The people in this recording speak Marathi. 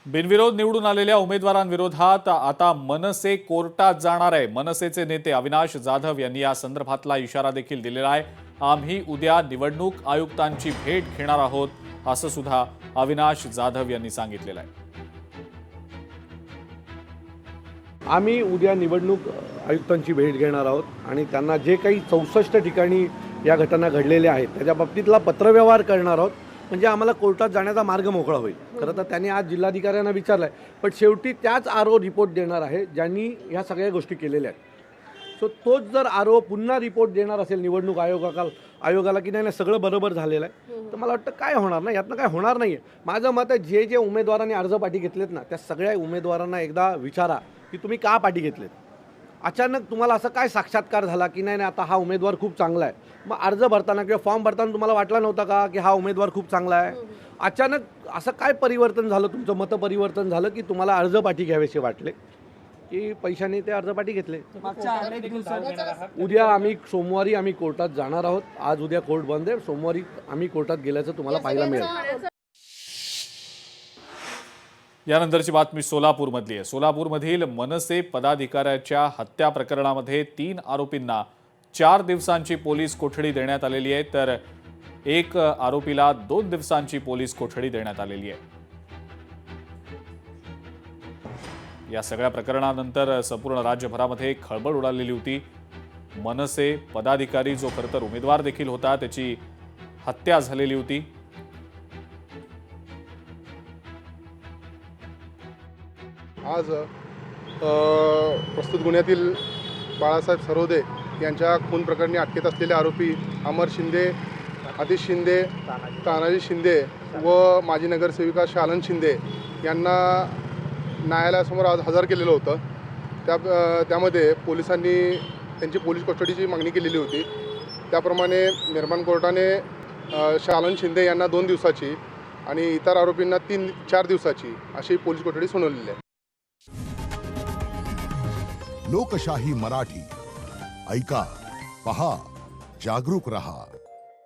बिनविरोध निवडून आलेल्या उमेदवारांविरोधात आता मनसे कोर्टात जाणार आहे। मनसेचे नेते अविनाश जाधव यांनी या संदर्भातला इशारा देखील दिलेला आहे। आम्ही उद्या निवडणूक आयुक्तांची भेट घेणार आहोत असं सुद्धा अविनाश जाधव यांनी सांगितलेलं आहे। आम्ही उद्या निवडणूक आयुक्तांची भेट घेणार आहोत आणि त्यांना जे काही 64 ठिकाणी या घटना घडलेल्या आहेत त्याच्या बाबतीतला पत्रव्यवहार करणार आहोत, म्हणजे आम्हाला कोर्टात जाण्याचा मार्ग मोकळा होईल। खरं तर त्यांनी आज जिल्हाधिकाऱ्यांना विचारलं आहे, पण शेवटी त्याच आरओ रिपोर्ट देणार आहे ज्यांनी ह्या सगळ्या गोष्टी केलेल्या आहेत। सो तोच जर आरओ पुन्हा रिपोर्ट देणार असेल निवडणूक आयोगाला की नाही सगळं बरोबर झालेलं आहे, तर मला वाटतं काय होणार ना, यातनं काय होणार नाही आहे। माझं मत आहे जे उमेदवारांनी अर्ज पाठी घेतलेत ना, त्या सगळ्या उमेदवारांना एकदा विचारा की तुम्ही का पाठी घेतलेत। अचानक तुम्हाला असं काय साक्षात्कार झाला की नाही आता हा उमेदवार खूप चांगला आहे, मग अर्ज भरताना किंवा फॉर्म भरताना तुम्हाला वाटलं नव्हतं का की हा उमेदवार खूप चांगला आहे। अचानक असं काय परिवर्तन झालं, तुमचं मतपरिवर्तन झालं की तुम्हाला अर्ज पाठी घ्यावेसे वाटले की पैशाने ते अर्ज पाठी घेतले। उद्या सोमवारी आम्ही कोर्टात जाणार आहोत। आज उद्या कोर्ट बंद आहे, सोमवारी आम्ही कोर्टात गेल्याचं तुम्हाला पाहायला मिळेल। यानंतरची बातमी सोलापूरमधली आहे। सोलापूरमधील मनसे पदाधिकाऱ्याच्या हत्या प्रकरणामध्ये 3 आरोपींना 4 दिवसांची पोलीस कोठडी देण्यात आलेली आहे, तर एक आरोपीला 2 दिवसांची पोलीस कोठडी देण्यात आलेली आहे। या सगळ्या प्रकरणानंतर संपूर्ण राज्यभरामध्ये खळबळ उडालेली होती। मनसे पदाधिकारी जो खरं तर उमेदवार देखील होता त्याची हत्या झालेली होती। आज प्रस्तुत गुन्ह्यातील बाळासाहेब सरोदे यांच्या खून प्रकरणी अटकेत असलेले आरोपी अमर शिंदे, आतिश शिंदे, तानाजी शिंदे व माजी नगरसेविका शालन शिंदे यांना न्यायालयासमोर आज हजर केलेलं होतं। त्यामध्ये पोलिसांनी त्यांची पोलीस कस्टडीची मागणी केलेली होती। त्याप्रमाणे निर्माण कोर्टाने शालन शिंदे यांना 2 दिवसाची आणि इतर आरोपींना 3-4 दिवसाची अशी पोलीस कोठडी सुनावलेली आहे। लोकशाही मराठी ऐका, पहा, जागरूक रहा।